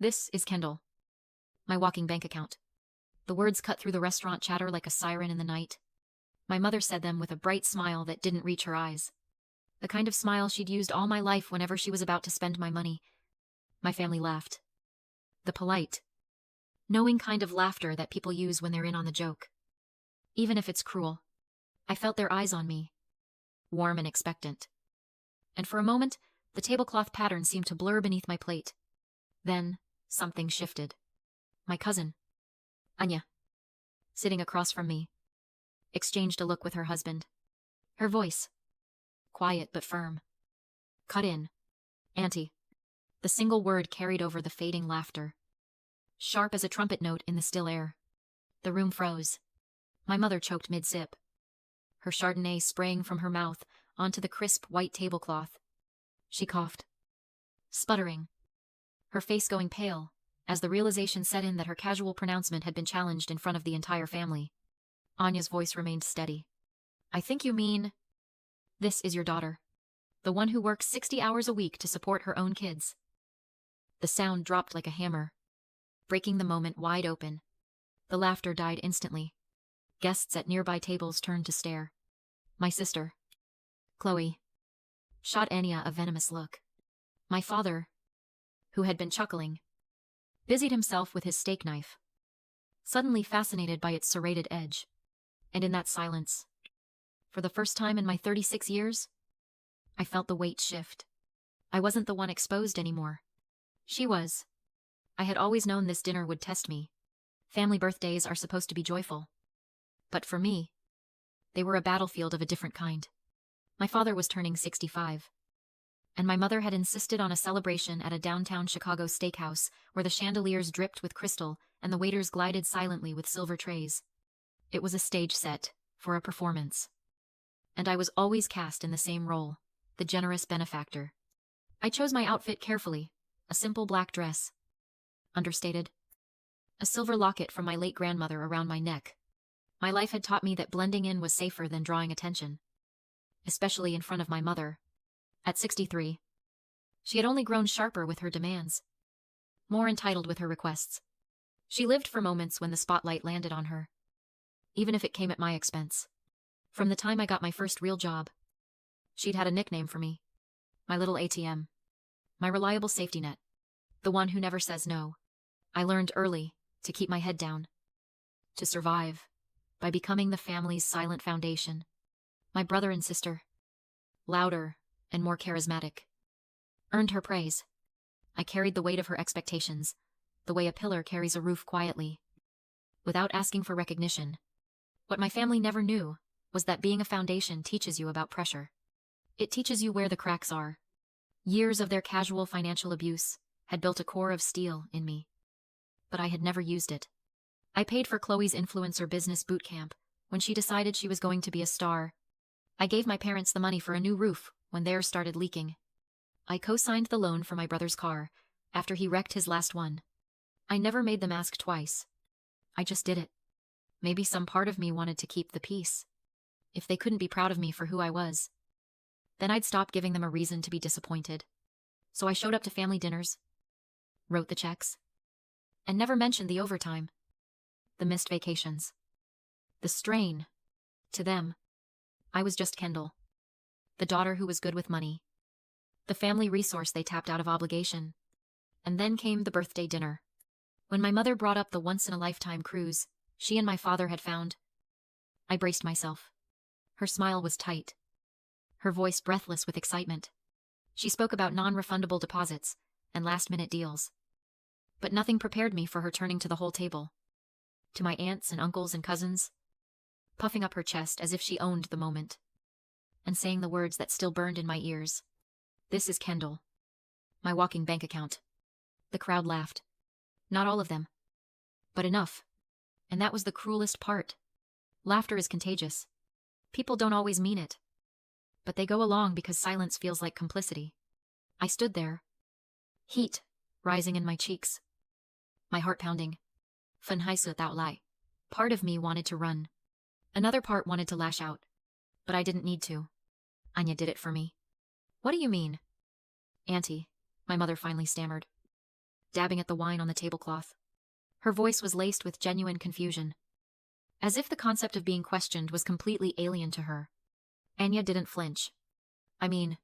This is Kendall, my walking bank account. The words cut through the restaurant chatter like a siren in the night. My mother said them with a bright smile that didn't reach her eyes. The kind of smile she'd used all my life whenever she was about to spend my money. My family laughed. The polite, knowing kind of laughter that people use when they're in on the joke. Even if it's cruel, I felt their eyes on me, warm and expectant. And for a moment, the tablecloth pattern seemed to blur beneath my plate. Then, something shifted. My cousin, Anya, sitting across from me, exchanged a look with her husband. Her voice, quiet but firm. Cut in. Auntie. The single word carried over the fading laughter. Sharp as a trumpet note in the still air. The room froze. My mother choked mid-sip, her Chardonnay spraying from her mouth onto the crisp white tablecloth. She coughed, sputtering, her face going pale, as the realization set in that her casual pronouncement had been challenged in front of the entire family. Anya's voice remained steady. I think you mean, this is your daughter, the one who works 60 hours a week to support her own kids. The sound dropped like a hammer, breaking the moment wide open. The laughter died instantly. Guests at nearby tables turned to stare. My sister, Chloe, shot Anya a venomous look. My father, who had been chuckling, busied himself with his steak knife, suddenly fascinated by its serrated edge. And in that silence, for the first time in my 36 years, I felt the weight shift. I wasn't the one exposed anymore. She was. I had always known this dinner would test me. Family birthdays are supposed to be joyful. But for me, they were a battlefield of a different kind. My father was turning 65. And my mother had insisted on a celebration at a downtown Chicago steakhouse where the chandeliers dripped with crystal and the waiters glided silently with silver trays. It was a stage set for a performance. And I was always cast in the same role, the generous benefactor. I chose my outfit carefully, a simple black dress, understated, a silver locket from my late grandmother around my neck. My life had taught me that blending in was safer than drawing attention, especially in front of my mother. At 63, she had only grown sharper with her demands, more entitled with her requests. She lived for moments when the spotlight landed on her, even if it came at my expense. From the time I got my first real job, she'd had a nickname for me. My little ATM. My reliable safety net. The one who never says no. I learned early to keep my head down, to survive, by becoming the family's silent foundation. My brother and sister, louder and more charismatic, earned her praise. I carried the weight of her expectations, the way a pillar carries a roof quietly, without asking for recognition. What my family never knew was that being a foundation teaches you about pressure. It teaches you where the cracks are. Years of their casual financial abuse had built a core of steel in me, but I had never used it. I paid for Chloe's influencer business boot camp when she decided she was going to be a star. I gave my parents the money for a new roof when theirs started leaking. I co-signed the loan for my brother's car after he wrecked his last one. I never made them ask twice. I just did it. Maybe some part of me wanted to keep the peace. If they couldn't be proud of me for who I was, then I'd stop giving them a reason to be disappointed. So I showed up to family dinners, wrote the checks, and never mentioned the overtime, the missed vacations, the strain. To them, I was just Kendall, the daughter who was good with money, the family resource they tapped out of obligation. And then came the birthday dinner. When my mother brought up the once-in-a-lifetime cruise she and my father had found, I braced myself. Her smile was tight, her voice breathless with excitement. She spoke about non-refundable deposits and last-minute deals. But nothing prepared me for her turning to the whole table, to my aunts and uncles and cousins, puffing up her chest as if she owned the moment, and saying the words that still burned in my ears. This is Kendall, my walking bank account. The crowd laughed. Not all of them, but enough. And that was the cruelest part. Laughter is contagious. People don't always mean it, but they go along because silence feels like complicity. I stood there, heat rising in my cheeks, my heart pounding. Van Heise without lie. Part of me wanted to run. Another part wanted to lash out, but I didn't need to. Anya did it for me. What do you mean? Auntie, my mother finally stammered. dabbing at the wine on the tablecloth. Her voice was laced with genuine confusion, as if the concept of being questioned was completely alien to her. Anya didn't flinch. I mean,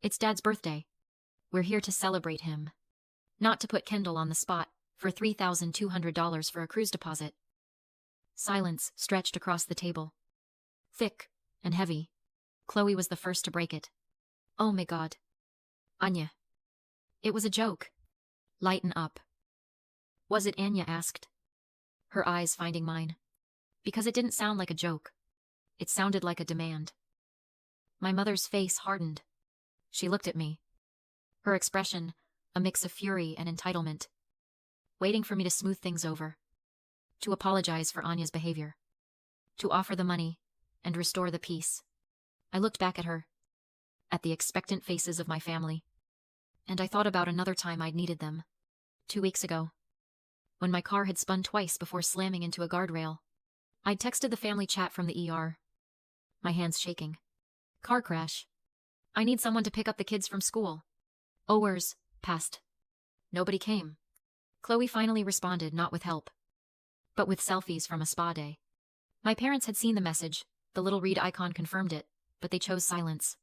it's Dad's birthday. We're here to celebrate him. Not to put Kendall on the spot for $3,200 for a cruise deposit. Silence stretched across the table. Thick and heavy. Chloe was the first to break it. Oh my God. Anya. It was a joke. Lighten up. Was it? Anya asked, her eyes finding mine. Because it didn't sound like a joke. It sounded like a demand. My mother's face hardened. She looked at me. Her expression, a mix of fury and entitlement. Waiting for me to smooth things over. To apologize for Anya's behavior. To offer the money and restore the peace. I looked back at her. At the expectant faces of my family. And I thought about another time I'd needed them. 2 weeks ago. When my car had spun twice before slamming into a guardrail. I'd texted the family chat from the ER. My hands shaking. Car crash. I need someone to pick up the kids from school. Hours passed. Nobody came. Chloe finally responded, not with help, but with selfies from a spa day. My parents had seen the message, the little read icon confirmed it, but they chose silence.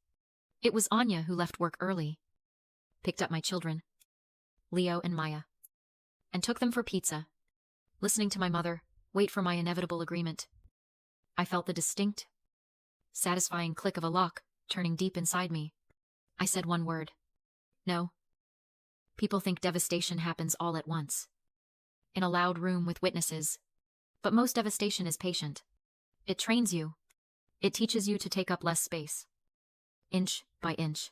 It was Anya who left work early, picked up my children, Leo and Maya, and took them for pizza, listening to my mother wait for my inevitable agreement. I felt the distinct, satisfying click of a lock turning deep inside me. I said one word. No. People think devastation happens all at once. In a loud room with witnesses. But most devastation is patient. It trains you. It teaches you to take up less space. Inch by inch.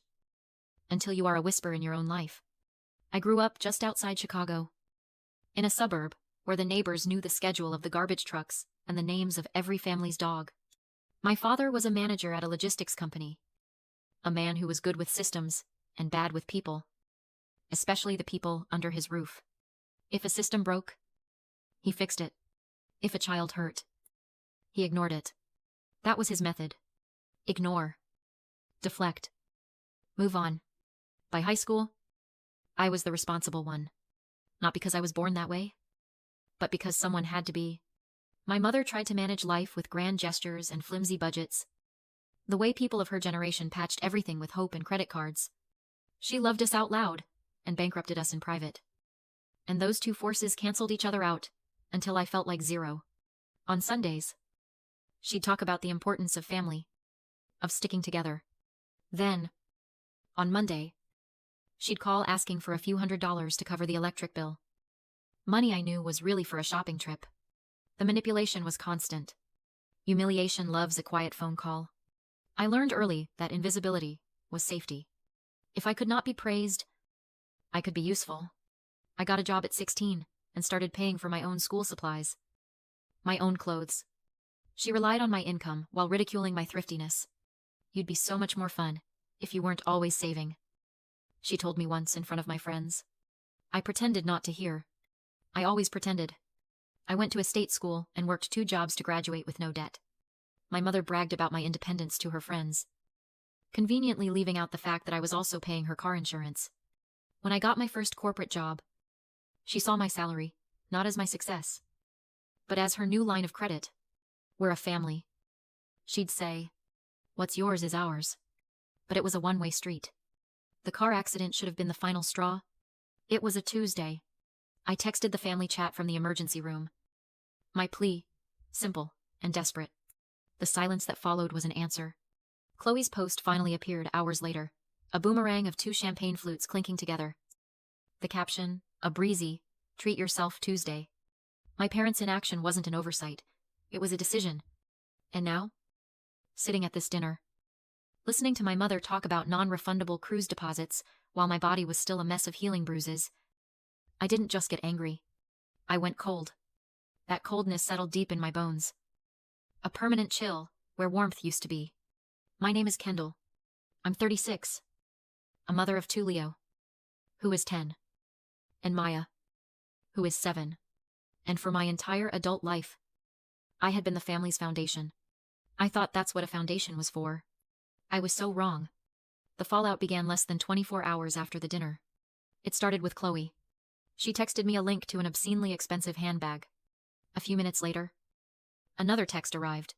Until you are a whisper in your own life. I grew up just outside Chicago. In a suburb where the neighbors knew the schedule of the garbage trucks and the names of every family's dog. My father was a manager at a logistics company. A man who was good with systems and bad with people. Especially the people under his roof. If a system broke, he fixed it. If a child hurt, he ignored it. That was his method. Ignore. Deflect. Move on. By high school, I was the responsible one. Not because I was born that way, but because someone had to be. My mother tried to manage life with grand gestures and flimsy budgets. The way people of her generation patched everything with hope and credit cards. She loved us out loud and bankrupted us in private. And those two forces canceled each other out until I felt like zero. On Sundays, she'd talk about the importance of family, of sticking together. Then, on Monday, she'd call asking for a few $100s to cover the electric bill. Money I knew was really for a shopping trip. The manipulation was constant. Humiliation loves a quiet phone call. I learned early that invisibility was safety. If I could not be praised, I could be useful. I got a job at 16 and started paying for my own school supplies. My own clothes. She relied on my income while ridiculing my thriftiness. You'd be so much more fun if you weren't always saving, she told me once in front of my friends. I pretended not to hear. I always pretended. I went to a state school and worked 2 jobs to graduate with no debt. My mother bragged about my independence to her friends, conveniently leaving out the fact that I was also paying her car insurance. When I got my first corporate job, she saw my salary, not as my success, but as her new line of credit. We're a family. She'd say, what's yours is ours. But it was a one-way street. The car accident should have been the final straw. It was a Tuesday. I texted the family chat from the emergency room. My plea, simple and desperate. The silence that followed was an answer. Chloe's post finally appeared hours later, a boomerang of 2 champagne flutes clinking together. The caption, a breezy, treat yourself Tuesday. My parents' inaction wasn't an oversight. It was a decision. And now? Sitting at this dinner, listening to my mother talk about non-refundable cruise deposits while my body was still a mess of healing bruises, I didn't just get angry. I went cold. That coldness settled deep in my bones. A permanent chill where warmth used to be. My name is Kendall. I'm 36. A mother of 2 Leo, who is 10. And Maya, who is 7. And for my entire adult life, I had been the family's foundation. I thought that's what a foundation was for. I was so wrong. The fallout began less than 24 hours after the dinner. It started with Chloe. She texted me a link to an obscenely expensive handbag. A few minutes later, another text arrived.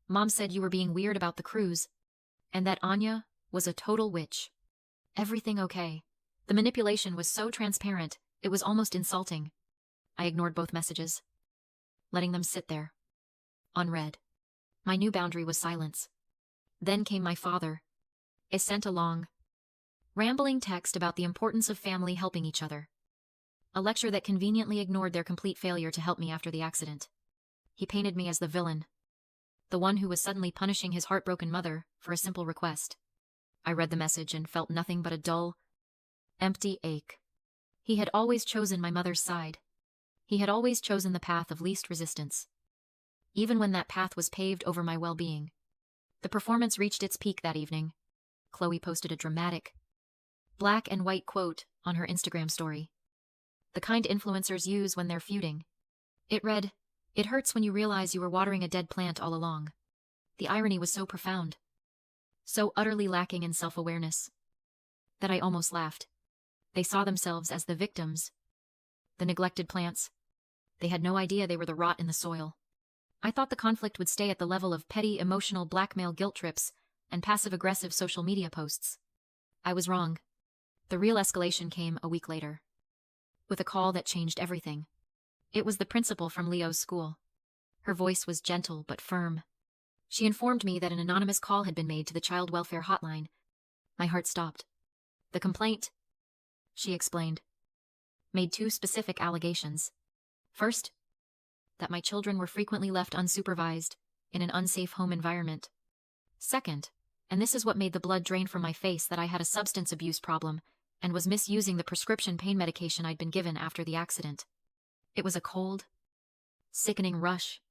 Mom said you were being weird about the cruise, and that Anya was a total witch. Everything okay? The manipulation was so transparent, it was almost insulting. I ignored both messages, letting them sit there, unread. My new boundary was silence. Then came my father. He sent a long, rambling text about the importance of family helping each other. A lecture that conveniently ignored their complete failure to help me after the accident. He painted me as the villain, the one who was suddenly punishing his heartbroken mother for a simple request. I read the message and felt nothing but a dull, empty ache. He had always chosen my mother's side. He had always chosen the path of least resistance, even when that path was paved over my well-being. The performance reached its peak that evening. Chloe posted a dramatic, black and white quote on her Instagram story. The kind influencers use when they're feuding. It read, "It hurts when you realize you were watering a dead plant all along." The irony was so profound, so utterly lacking in self-awareness, that I almost laughed. They saw themselves as the victims, the neglected plants. They had no idea they were the rot in the soil. I thought the conflict would stay at the level of petty emotional blackmail guilt trips and passive-aggressive social media posts. I was wrong. The real escalation came a week later, with a call that changed everything. It was the principal from Leo's school. Her voice was gentle but firm. She informed me that an anonymous call had been made to the child welfare hotline. My heart stopped. The complaint, she explained, made two specific allegations. First, that my children were frequently left unsupervised in an unsafe home environment. Second, and this is what made the blood drain from my face, that I had a substance abuse problem and was misusing the prescription pain medication I'd been given after the accident. It was a cold, sickening rush.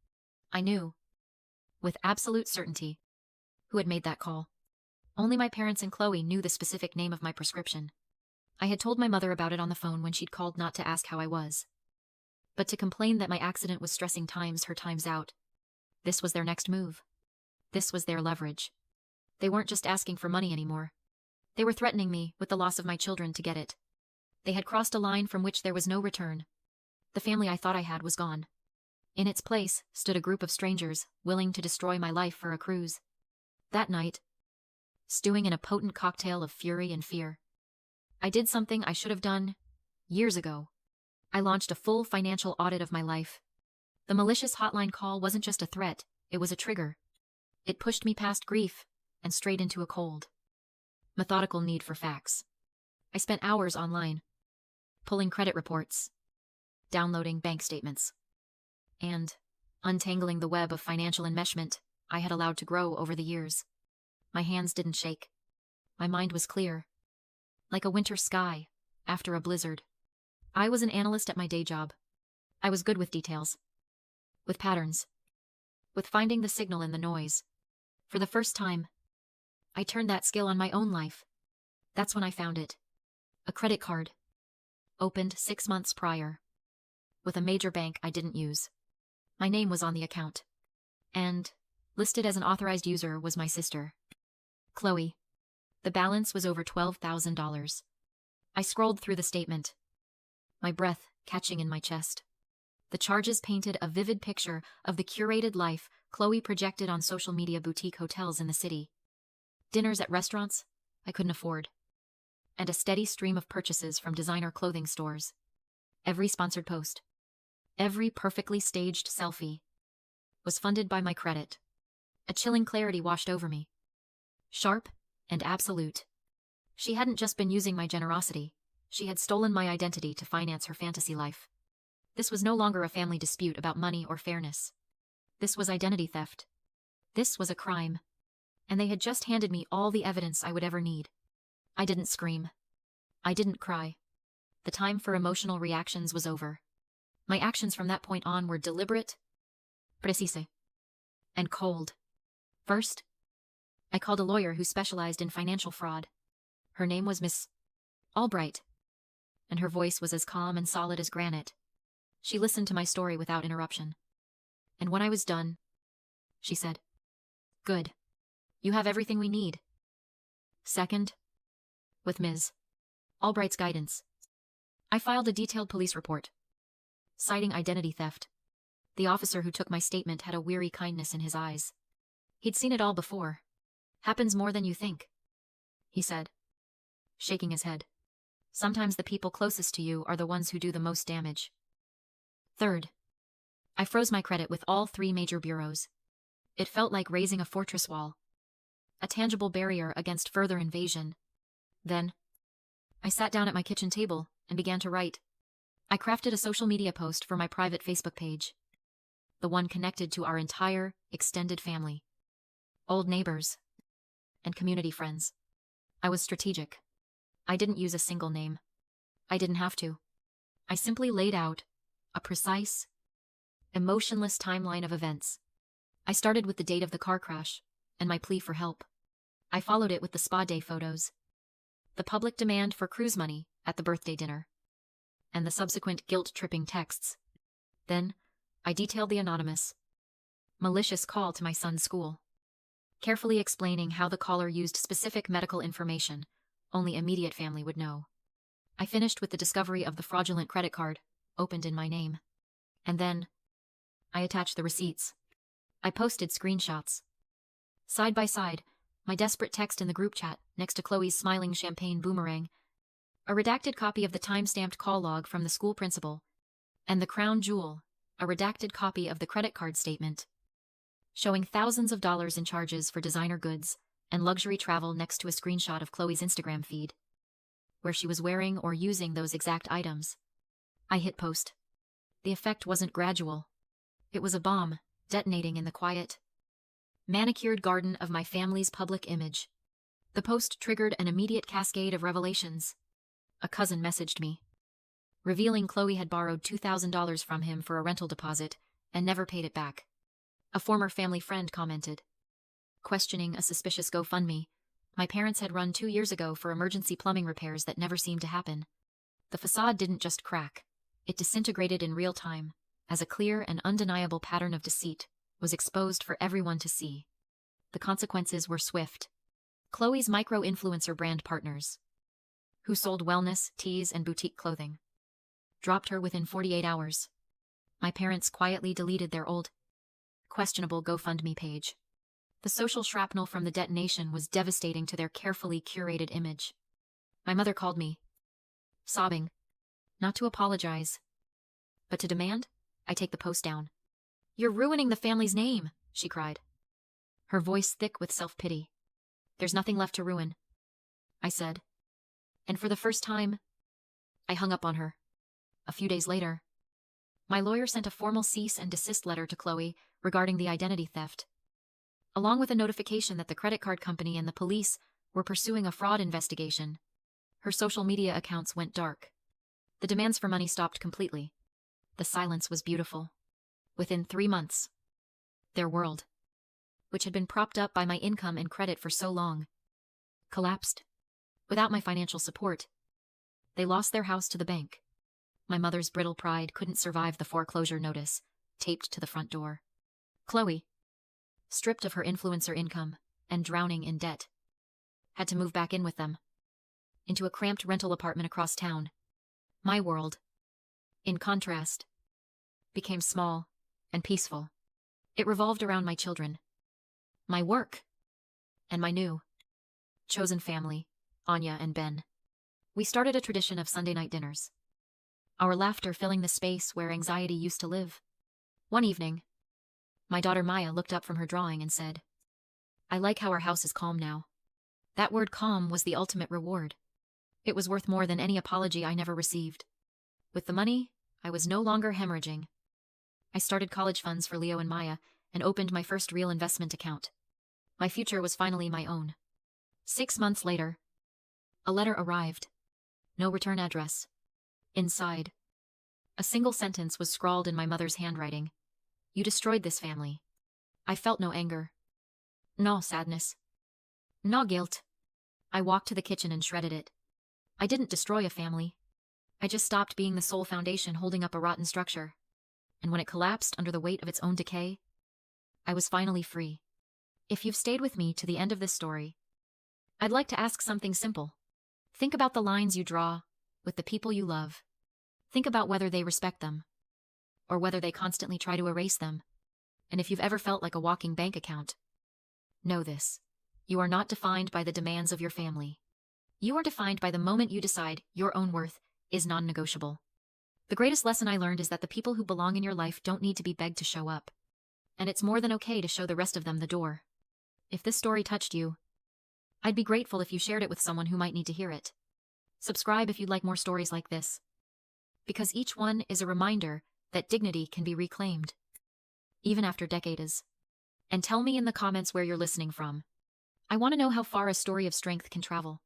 I knew, with absolute certainty, who had made that call. Only my parents and Chloe knew the specific name of my prescription. I had told my mother about it on the phone when she'd called not to ask how I was. But to complain that my accident was stressing her times out. This was their next move. This was their leverage. They weren't just asking for money anymore. They were threatening me with the loss of my children to get it. They had crossed a line from which there was no return. The family I thought I had was gone. In its place stood a group of strangers willing to destroy my life for a cruise. That night, stewing in a potent cocktail of fury and fear, I did something I should have done years ago. I launched a full financial audit of my life. The malicious hotline call wasn't just a threat, it was a trigger. It pushed me past grief and straight into a cold, methodical need for facts. I spent hours online, pulling credit reports, downloading bank statements, and untangling the web of financial enmeshment I had allowed to grow over the years. My hands didn't shake. My mind was clear, like a winter sky after a blizzard. I was an analyst at my day job. I was good with details, with patterns, with finding the signal in the noise. For the first time, I turned that skill on my own life. That's when I found it. A credit card, opened 6 months prior, with a major bank I didn't use. My name was on the account, and listed as an authorized user was my sister, Chloe. The balance was over $12,000. I scrolled through the statement, my breath catching in my chest. The charges painted a vivid picture of the curated life Chloe projected on social media boutique hotels in the city. Dinners at restaurants I couldn't afford, and a steady stream of purchases from designer clothing stores. Every sponsored post, every perfectly staged selfie, was funded by my credit. A chilling clarity washed over me, sharp and absolute. She hadn't just been using my generosity, she had stolen my identity to finance her fantasy life. This was no longer a family dispute about money or fairness. This was identity theft. This was a crime. And they had just handed me all the evidence I would ever need. I didn't scream. I didn't cry. The time for emotional reactions was over. My actions from that point on were deliberate, precise, and cold. First, I called a lawyer who specialized in financial fraud. Her name was Miss Albright, and her voice was as calm and solid as granite. She listened to my story without interruption. And when I was done, she said, "Good. You have everything we need." Second, with Ms. Albright's guidance, I filed a detailed police report, citing identity theft. The officer who took my statement had a weary kindness in his eyes. He'd seen it all before. Happens more than you think, he said, shaking his head. Sometimes the people closest to you are the ones who do the most damage. Third, I froze my credit with all 3 major bureaus. It felt like raising a fortress wall, a tangible barrier against further invasion. Then, I sat down at my kitchen table and began to write. I crafted a social media post for my private Facebook page, the one connected to our entire, extended family, old neighbors, and community friends. I was strategic. I didn't use a single name. I didn't have to. I simply laid out a precise, emotionless timeline of events. I started with the date of the car crash and my plea for help. I followed it with the spa day photos, the public demand for cruise money at the birthday dinner, and the subsequent guilt-tripping texts. Then, I detailed the anonymous, malicious call to my son's school, carefully explaining how the caller used specific medical information only immediate family would know. I finished with the discovery of the fraudulent credit card, opened in my name. And then, I attached the receipts. I posted screenshots. Side by side, my desperate text in the group chat next to Chloe's smiling champagne boomerang, a redacted copy of the time-stamped call log from the school principal, and the crown jewel, a redacted copy of the credit card statement, showing thousands of dollars in charges for designer goods and luxury travel next to a screenshot of Chloe's Instagram feed, where she was wearing or using those exact items. I hit post. The effect wasn't gradual. It was a bomb, detonating in the quiet, manicured garden of my family's public image. The post triggered an immediate cascade of revelations. A cousin messaged me, revealing Chloe had borrowed $2,000 from him for a rental deposit and never paid it back. A former family friend commented, questioning a suspicious GoFundMe my parents had run 2 years ago for emergency plumbing repairs that never seemed to happen. The facade didn't just crack, it disintegrated in real time, as a clear and undeniable pattern of deceit was exposed for everyone to see. The consequences were swift. Chloe's micro-influencer brand partners, who sold wellness, teas, and boutique clothing, dropped her within 48 hours. My parents quietly deleted their old, questionable GoFundMe page. The social shrapnel from the detonation was devastating to their carefully curated image. My mother called me, sobbing, not to apologize, but to demand I take the post down. "You're ruining the family's name," she cried, her voice thick with self-pity. "There's nothing left to ruin," I said. And for the first time, I hung up on her. A few days later, my lawyer sent a formal cease and desist letter to Chloe regarding the identity theft, along with a notification that the credit card company and the police were pursuing a fraud investigation. Her social media accounts went dark. The demands for money stopped completely. The silence was beautiful. Within 3 months, their world, which had been propped up by my income and credit for so long, collapsed. Without my financial support, they lost their house to the bank. My mother's brittle pride couldn't survive the foreclosure notice taped to the front door. Chloe, stripped of her influencer income and drowning in debt, had to move back in with them, into a cramped rental apartment across town. My world, in contrast, became small and peaceful. It revolved around my children, my work, and my new, chosen family, Anya and Ben. We started a tradition of Sunday night dinners, our laughter filling the space where anxiety used to live. One evening, my daughter Maya looked up from her drawing and said, "I like how our house is calm now." That word calm was the ultimate reward. It was worth more than any apology I never received. With the money, I was no longer hemorrhaging. I started college funds for Leo and Maya and opened my first real investment account. My future was finally my own. 6 months later, a letter arrived. No return address. Inside, a single sentence was scrawled in my mother's handwriting. "You destroyed this family." I felt no anger, no sadness, no guilt. I walked to the kitchen and shredded it. I didn't destroy a family. I just stopped being the sole foundation holding up a rotten structure. And when it collapsed under the weight of its own decay, I was finally free. If you've stayed with me to the end of this story, I'd like to ask something simple. Think about the lines you draw with the people you love. Think about whether they respect them, or whether they constantly try to erase them. And if you've ever felt like a walking bank account, know this. You are not defined by the demands of your family. You are defined by the moment you decide your own worth is non-negotiable. The greatest lesson I learned is that the people who belong in your life don't need to be begged to show up. And it's more than okay to show the rest of them the door. If this story touched you, I'd be grateful if you shared it with someone who might need to hear it. Subscribe if you'd like more stories like this, because each one is a reminder that dignity can be reclaimed, even after decades. And tell me in the comments where you're listening from. I want to know how far a story of strength can travel.